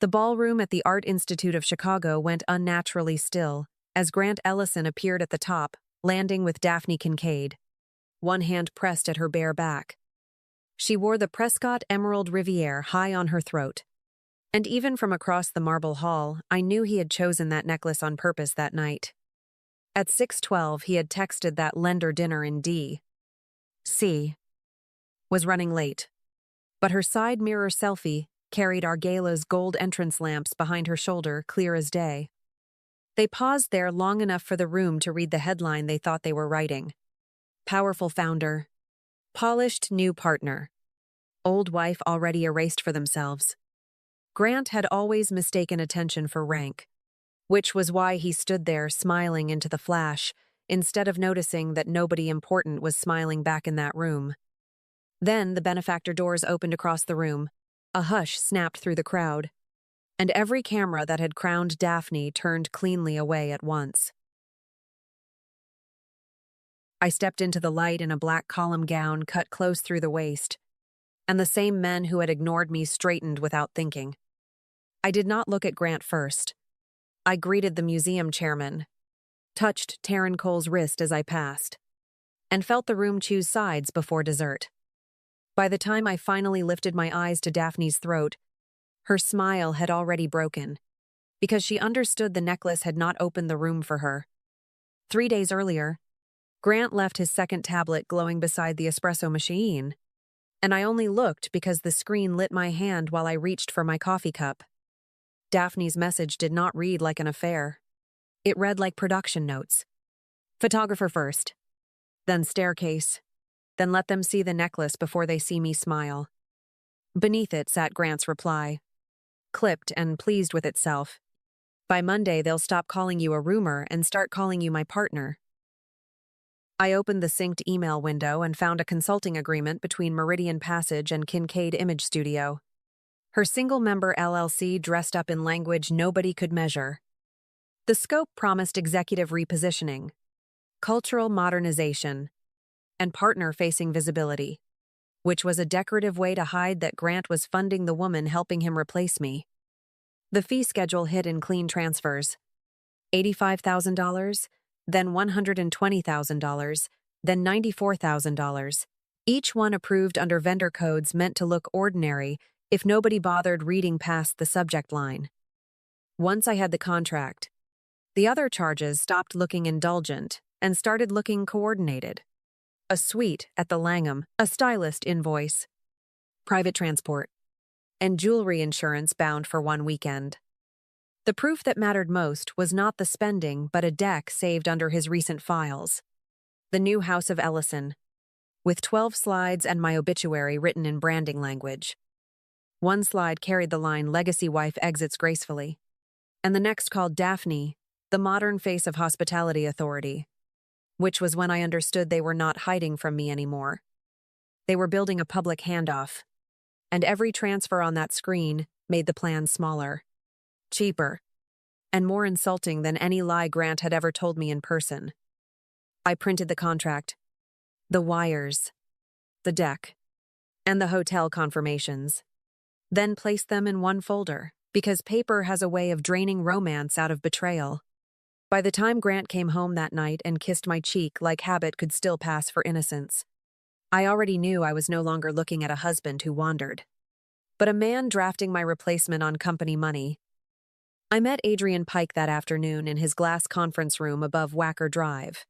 The ballroom at the Art Institute of Chicago went unnaturally still as Grant Ellison appeared at the top, landing with Daphne Kincaid, one hand pressed at her bare back. She wore the Prescott Emerald Riviere high on her throat. And even from across the marble hall, I knew he had chosen that necklace on purpose that night. At 6:12, he had texted that lender dinner in D.C. was running late. But her side mirror selfie carried Argela's gold entrance lamps behind her shoulder, clear as day. They paused there long enough for the room to read the headline they thought they were writing. Powerful founder. Polished new partner. Old wife already erased for themselves. Grant had always mistaken attention for rank, which was why he stood there smiling into the flash, instead of noticing that nobody important was smiling back in that room. Then the benefactor doors opened across the room. A hush snapped through the crowd, and every camera that had crowned Daphne turned cleanly away at once. I stepped into the light in a black column gown cut close through the waist, and the same men who had ignored me straightened without thinking. I did not look at Grant first. I greeted the museum chairman, touched Taryn Cole's wrist as I passed, and felt the room choose sides before dessert. By the time I finally lifted my eyes to Daphne's throat, her smile had already broken, because she understood the necklace had not opened the room for her. 3 days earlier, Grant left his second tablet glowing beside the espresso machine, and I only looked because the screen lit my hand while I reached for my coffee cup. Daphne's message did not read like an affair. It read like production notes. Photographer first, then staircase, then let them see the necklace before they see me smile. Beneath it sat Grant's reply, clipped and pleased with itself. By Monday, they'll stop calling you a rumor and start calling you my partner. I opened the synced email window and found a consulting agreement between Meridian Passage and Kincaid Image Studio. Her single-member LLC dressed up in language nobody could measure. The scope promised executive repositioning, cultural modernization, and partner-facing visibility, which was a decorative way to hide that Grant was funding the woman helping him replace me. The fee schedule hit in clean transfers. $85,000, then $120,000, then $94,000, each one approved under vendor codes meant to look ordinary if nobody bothered reading past the subject line. Once I had the contract, the other charges stopped looking indulgent and started looking coordinated. A suite at the Langham, a stylist invoice, private transport, and jewelry insurance bound for one weekend. The proof that mattered most was not the spending, but a deck saved under his recent files. The new House of Ellison, with 12 slides and my obituary written in branding language. One slide carried the line, "Legacy wife exits gracefully," and the next called Daphne, the modern face of hospitality authority, which was when I understood they were not hiding from me anymore. They were building a public handoff, and every transfer on that screen made the plan smaller, cheaper, and more insulting than any lie Grant had ever told me in person. I printed the contract, the wires, the deck, and the hotel confirmations, then placed them in one folder, because paper has a way of draining romance out of betrayal. By the time Grant came home that night and kissed my cheek like habit could still pass for innocence, I already knew I was no longer looking at a husband who wandered, but a man drafting my replacement on company money. I met Adrian Pike that afternoon in his glass conference room above Wacker Drive,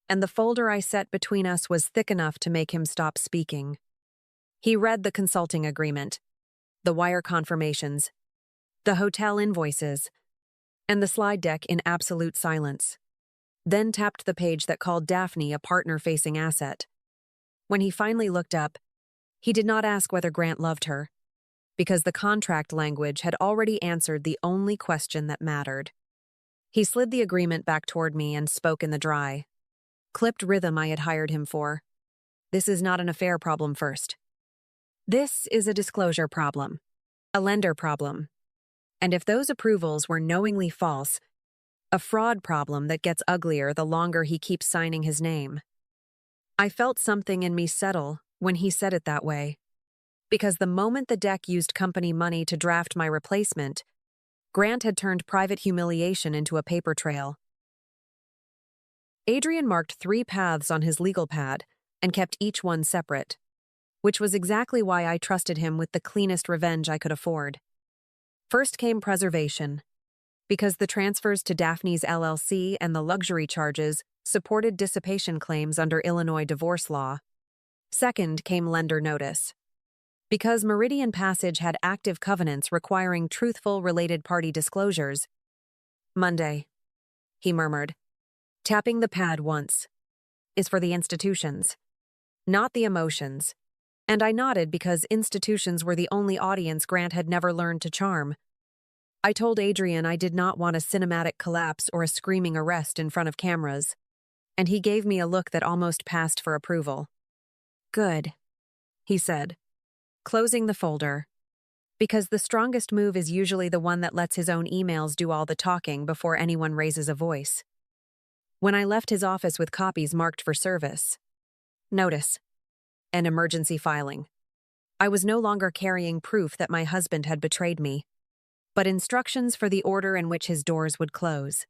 and the folder I set between us was thick enough to make him stop speaking. He read the consulting agreement, the wire confirmations, the hotel invoices, and the slide deck in absolute silence, then tapped the page that called Daphne a partner-facing asset. When he finally looked up, he did not ask whether Grant loved her, because the contract language had already answered the only question that mattered. He slid the agreement back toward me and spoke in the dry, clipped rhythm I had hired him for. This is not an affair problem first. This is a disclosure problem, a lender problem. And if those approvals were knowingly false, a fraud problem that gets uglier the longer he keeps signing his name. I felt something in me settle when he said it that way. Because the moment the deck used company money to draft my replacement, Grant had turned private humiliation into a paper trail. Adrian marked 3 paths on his legal pad and kept each one separate, which was exactly why I trusted him with the cleanest revenge I could afford. First came preservation, because the transfers to Daphne's LLC and the luxury charges supported dissipation claims under Illinois divorce law. Second came lender notice, because Meridian Passage had active covenants requiring truthful related party disclosures. Monday, he murmured, tapping the pad once, is for the institutions, not the emotions. And I nodded because institutions were the only audience Grant had never learned to charm. I told Adrian I did not want a cinematic collapse or a screaming arrest in front of cameras, and he gave me a look that almost passed for approval. Good, he said, closing the folder, because the strongest move is usually the one that lets his own emails do all the talking before anyone raises a voice. When I left his office with copies marked for service, notice, and emergency filing, I was no longer carrying proof that my husband had betrayed me, but instructions for the order in which his doors would close.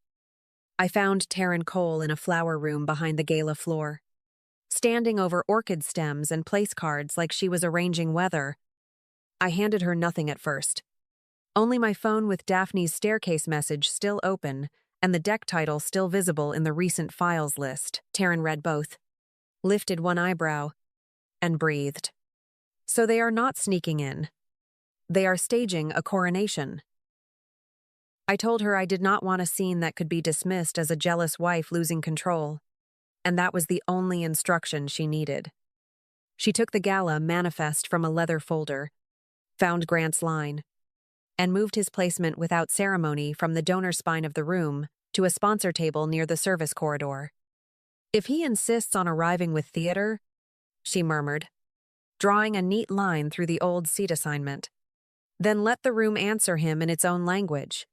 I found Taryn Cole in a flower room behind the gala floor, standing over orchid stems and place cards like she was arranging weather. I handed her nothing at first. Only my phone with Daphne's staircase message still open and the deck title still visible in the recent files list. Taryn read both, lifted one eyebrow, and breathed. So they are not sneaking in. They are staging a coronation. I told her I did not want a scene that could be dismissed as a jealous wife losing control, and that was the only instruction she needed. She took the gala manifest from a leather folder, found Grant's line, and moved his placement without ceremony from the donor spine of the room to a sponsor table near the service corridor. If he insists on arriving with theater, she murmured, drawing a neat line through the old seat assignment, then let the room answer him in its own language.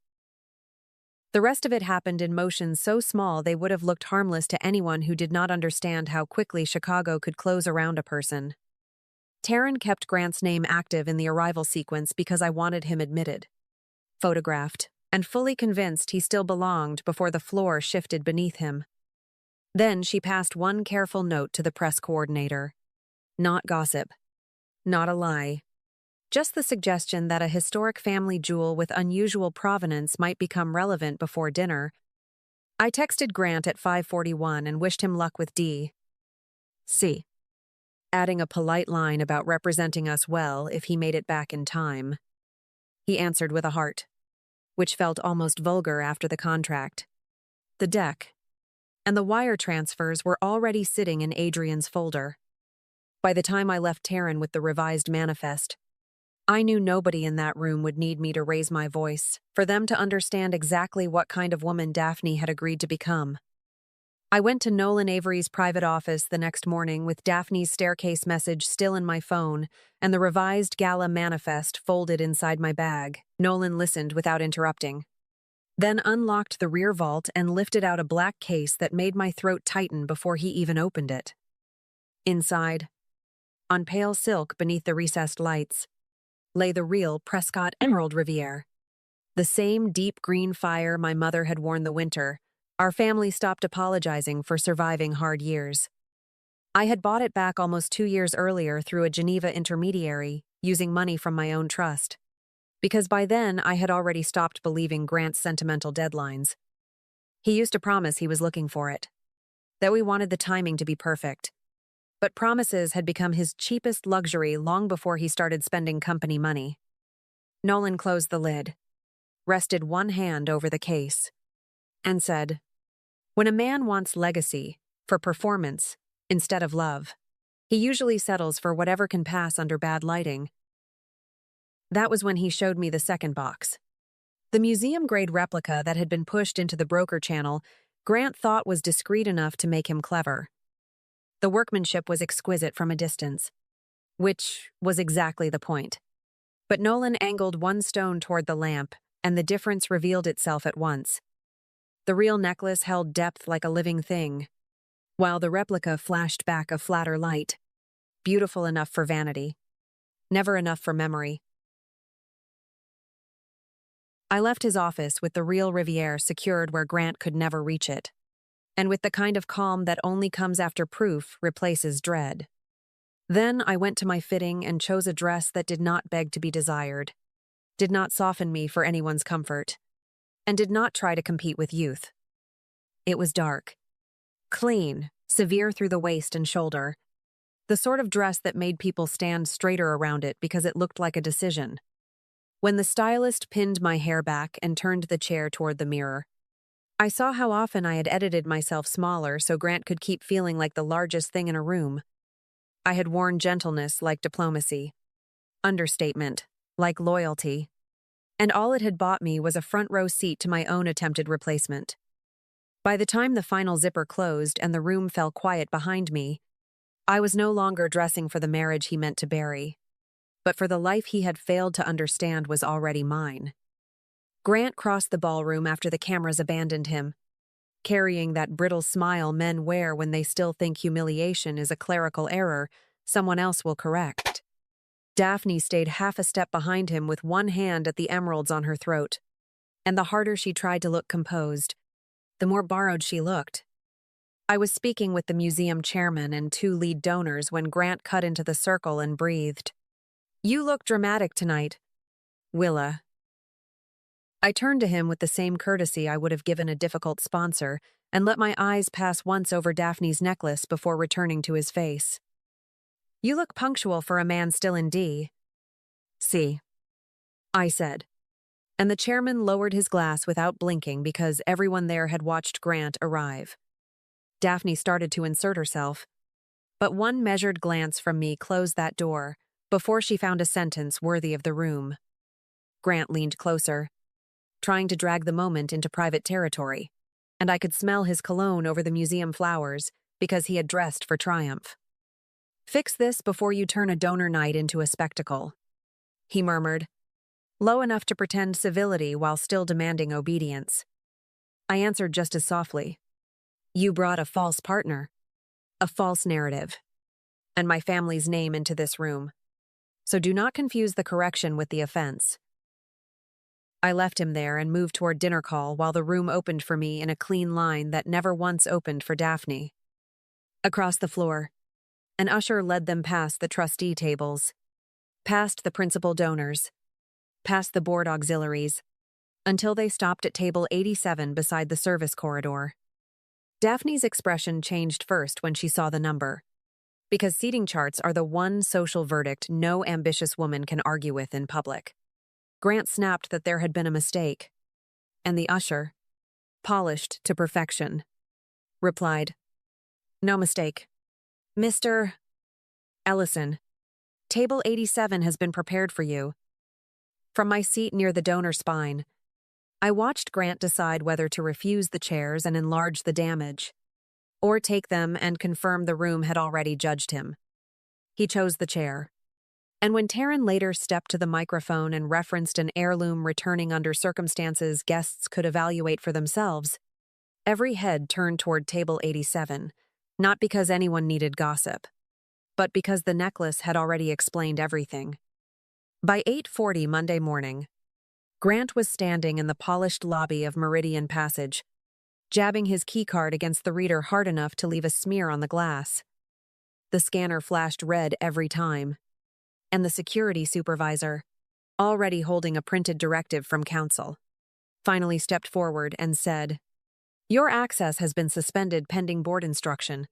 The rest of it happened in motions so small they would have looked harmless to anyone who did not understand how quickly Chicago could close around a person. Taryn kept Grant's name active in the arrival sequence because I wanted him admitted, photographed, and fully convinced he still belonged before the floor shifted beneath him. Then she passed one careful note to the press coordinator. Not gossip. Not a lie. Just the suggestion that a historic family jewel with unusual provenance might become relevant before dinner. I texted Grant at 5:41 and wished him luck with D.C., adding a polite line about representing us well if he made it back in time. He answered with a heart, which felt almost vulgar after the contract. The deck and the wire transfers were already sitting in Adrian's folder. By the time I left Taryn with the revised manifest, I knew nobody in that room would need me to raise my voice for them to understand exactly what kind of woman Daphne had agreed to become. I went to Nolan Avery's private office the next morning with Daphne's staircase message still in my phone and the revised gala manifest folded inside my bag. Nolan listened without interrupting, then unlocked the rear vault and lifted out a black case that made my throat tighten before he even opened it. Inside, on pale silk beneath the recessed lights, lay the real Prescott Emerald Riviere. The same deep green fire my mother had worn the winter. Our family stopped apologizing for surviving hard years. I had bought it back almost 2 years earlier through a Geneva intermediary, using money from my own trust. Because by then I had already stopped believing Grant's sentimental deadlines. He used to promise he was looking for it, that we wanted the timing to be perfect. But promises had become his cheapest luxury long before he started spending company money. Nolan closed the lid, rested one hand over the case, and said, "When a man wants legacy, for performance, instead of love, he usually settles for whatever can pass under bad lighting." That was when he showed me the second box. The museum-grade replica that had been pushed into the broker channel, Grant thought was discreet enough to make him clever. The workmanship was exquisite from a distance, which was exactly the point. But Nolan angled one stone toward the lamp, and the difference revealed itself at once. The real necklace held depth like a living thing, while the replica flashed back a flatter light, beautiful enough for vanity, Never enough for memory. I left his office with the real Riviere secured where Grant could never reach it, and with the kind of calm that only comes after proof replaces dread. Then I went to my fitting and chose a dress that did not beg to be desired, did not soften me for anyone's comfort, and did not try to compete with youth. It was dark, clean, severe through the waist and shoulder, the sort of dress that made people stand straighter around it because it looked like a decision. When the stylist pinned my hair back and turned the chair toward the mirror, I saw how often I had edited myself smaller so Grant could keep feeling like the largest thing in a room. I had worn gentleness like diplomacy, understatement like loyalty, and all it had bought me was a front-row seat to my own attempted replacement. By the time the final zipper closed and the room fell quiet behind me, I was no longer dressing for the marriage he meant to bury, but for the life he had failed to understand was already mine. Grant crossed the ballroom after the cameras abandoned him, carrying that brittle smile men wear when they still think humiliation is a clerical error someone else will correct. Daphne stayed half a step behind him with one hand at the emeralds on her throat, and the harder she tried to look composed, the more borrowed she looked. I was speaking with the museum chairman and 2 lead donors when Grant cut into the circle and breathed. "You look dramatic tonight, Willa." I turned to him with the same courtesy I would have given a difficult sponsor and let my eyes pass once over Daphne's necklace before returning to his face. "You look punctual for a man still in D. C," I said, and the chairman lowered his glass without blinking because everyone there had watched Grant arrive. Daphne started to insert herself, but one measured glance from me closed that door before she found a sentence worthy of the room. Grant leaned closer, trying to drag the moment into private territory, and I could smell his cologne over the museum flowers because he had dressed for triumph. "Fix this before you turn a donor night into a spectacle," he murmured, low enough to pretend civility while still demanding obedience. I answered just as softly. "You brought a false partner, a false narrative, and my family's name into this room. So do not confuse the correction with the offense." I left him there and moved toward dinner call while the room opened for me in a clean line that never once opened for Daphne. Across the floor, an usher led them past the trustee tables, past the principal donors, past the board auxiliaries, until they stopped at table 87 beside the service corridor. Daphne's expression changed first when she saw the number, because seating charts are the one social verdict no ambitious woman can argue with in public. Grant snapped that there had been a mistake, and the usher, polished to perfection, replied, "No mistake. Mr. Ellison, table 87 has been prepared for you." From my seat near the donor spine, I watched Grant decide whether to refuse the chairs and enlarge the damage, or take them and confirm the room had already judged him. He chose the chair. And when Taryn later stepped to the microphone and referenced an heirloom returning under circumstances guests could evaluate for themselves, every head turned toward table 87, not because anyone needed gossip, but because the necklace had already explained everything. By 8:40 Monday morning, Grant was standing in the polished lobby of Meridian Passage, jabbing his keycard against the reader hard enough to leave a smear on the glass. The scanner flashed red every time, and the security supervisor, already holding a printed directive from council, finally stepped forward and said, "Your access has been suspended pending board instruction."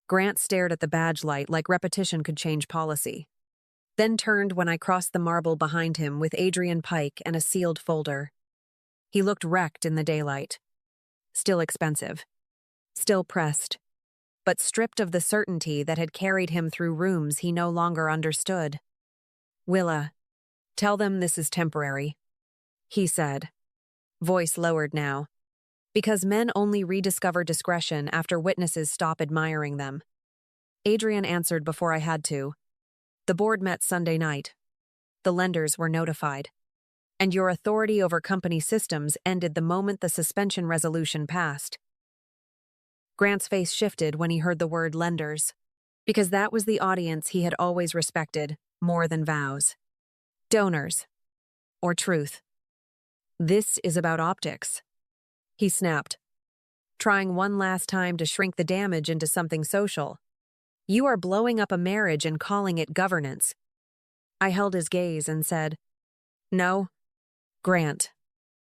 Grant stared at the badge light like repetition could change policy, then turned when I crossed the marble behind him with Adrian Pike and a sealed folder. He looked wrecked in the daylight. Still expensive. Still pressed. But stripped of the certainty that had carried him through rooms he no longer understood. "Willa, tell them this is temporary," he said, voice lowered now, because men only rediscover discretion after witnesses stop admiring them. Adrian answered before I had to. "The board met Sunday night. The lenders were notified. And your authority over company systems ended the moment the suspension resolution passed." Grant's face shifted when he heard the word lenders, because that was the audience he had always respected, more than vows. Donors, or truth. This is about optics, he snapped, trying one last time to shrink the damage into something social. You are blowing up a marriage and calling it governance. I held his gaze and said, No, Grant.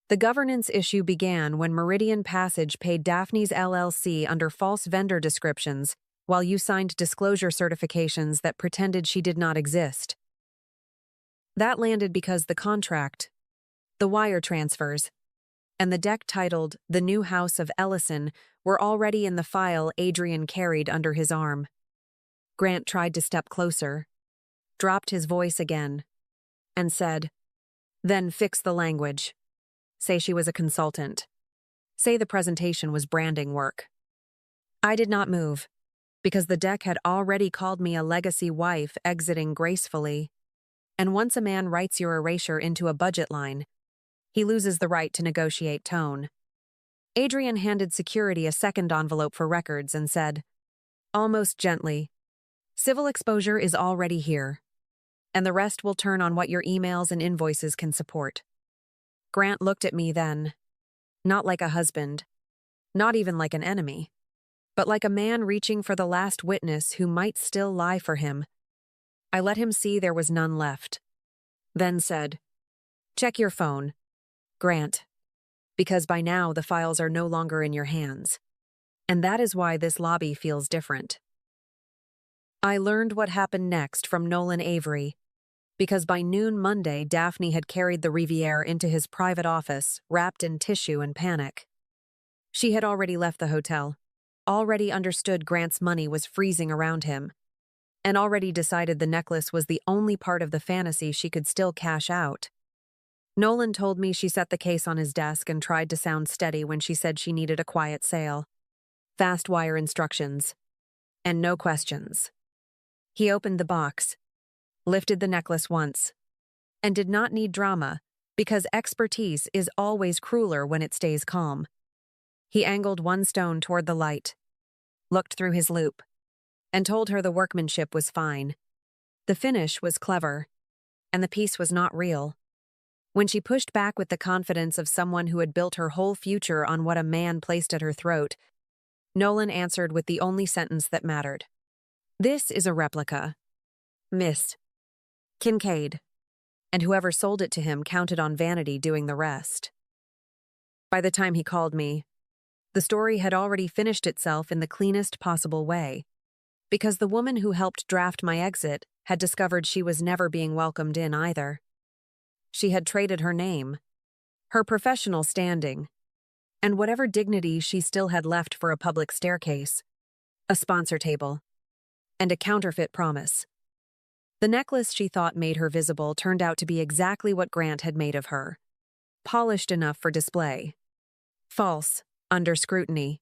The governance issue began when Meridian Passage paid Daphne's LLC under false vendor descriptions while you signed disclosure certifications that pretended she did not exist. That landed because the contract, the wire transfers, and the deck titled The New House of Ellison were already in the file Adrian carried under his arm. Grant tried to step closer, dropped his voice again, and said, Then fix the language. Say she was a consultant. Say the presentation was branding work. I did not move, because the deck had already called me a legacy wife exiting gracefully. And once a man writes your erasure into a budget line, he loses the right to negotiate tone. Adrian handed security a second envelope for records and said, almost gently, Civil exposure is already here, and the rest will turn on what your emails and invoices can support. Grant looked at me then, not like a husband, not even like an enemy, but like a man reaching for the last witness who might still lie for him. I let him see there was none left, then said, Check your phone, Grant, because by now the files are no longer in your hands, and that is why this lobby feels different. I learned what happened next from Nolan Avery, because by noon Monday, Daphne had carried the Riviere into his private office, wrapped in tissue and panic. She had already left the hotel, already understood Grant's money was freezing around him, and already decided the necklace was the only part of the fantasy she could still cash out. Nolan told me she set the case on his desk and tried to sound steady when she said she needed a quiet sale. Fast wire instructions. And no questions. He opened the box, lifted the necklace once, and did not need drama because expertise is always crueler when it stays calm. He angled one stone toward the light, looked through his loupe, and told her the workmanship was fine. The finish was clever, and the piece was not real. When she pushed back with the confidence of someone who had built her whole future on what a man placed at her throat, Nolan answered with the only sentence that mattered. This is a replica. Miss Kincaid. And whoever sold it to him counted on vanity doing the rest. By the time he called me, the story had already finished itself in the cleanest possible way, because the woman who helped draft my exit had discovered she was never being welcomed in either. She had traded her name, her professional standing, and whatever dignity she still had left for a public staircase, a sponsor table, and a counterfeit promise. The necklace she thought made her visible turned out to be exactly what Grant had made of her. Polished enough for display. False, under scrutiny.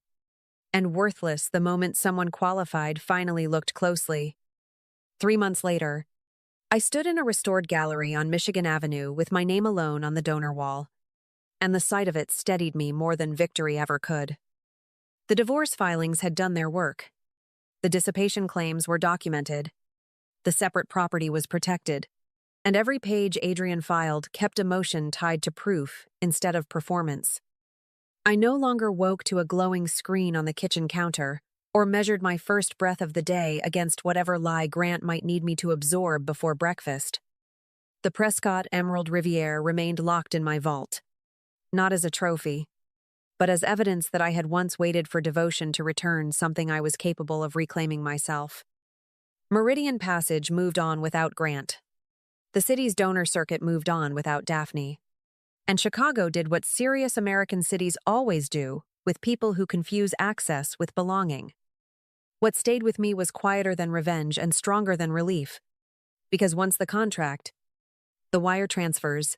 And worthless the moment someone qualified finally looked closely. 3 months later, I stood in a restored gallery on Michigan Avenue with my name alone on the donor wall, and the sight of it steadied me more than victory ever could. The divorce filings had done their work. The dissipation claims were documented. The separate property was protected, and every page Adrian filed kept emotion tied to proof instead of performance. I no longer woke to a glowing screen on the kitchen counter or measured my first breath of the day against whatever lie Grant might need me to absorb before breakfast. The Prescott Emerald Riviere remained locked in my vault, not as a trophy, but as evidence that I had once waited for devotion to return something I was capable of reclaiming myself. Meridian Passage moved on without Grant. The city's donor circuit moved on without Daphne. And Chicago did what serious American cities always do with people who confuse access with belonging. What stayed with me was quieter than revenge and stronger than relief, because once the contract, the wire transfers,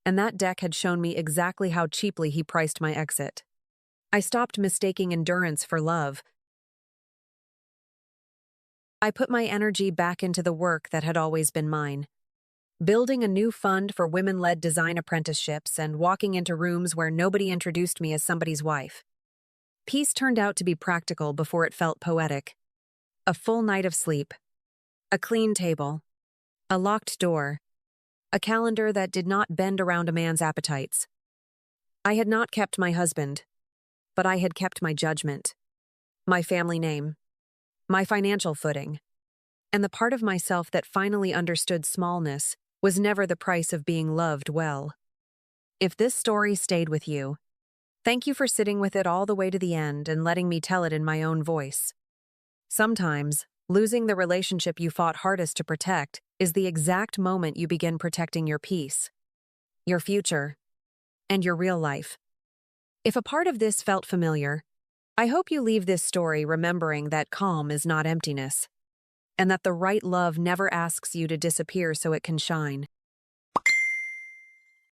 and that deck had shown me exactly how cheaply he priced my exit. I stopped mistaking endurance for love. I put my energy back into the work that had always been mine. Building a new fund for women-led design apprenticeships and walking into rooms where nobody introduced me as somebody's wife. Peace turned out to be practical before it felt poetic. A full night of sleep. A clean table. A locked door. A calendar that did not bend around a man's appetites. I had not kept my husband, but I had kept my judgment, my family name, my financial footing, and the part of myself that finally understood smallness was never the price of being loved well. If this story stayed with you, thank you for sitting with it all the way to the end and letting me tell it in my own voice. Sometimes, losing the relationship you fought hardest to protect is the exact moment you begin protecting your peace, your future, and your real life. If a part of this felt familiar, I hope you leave this story remembering that calm is not emptiness, and that the right love never asks you to disappear so it can shine.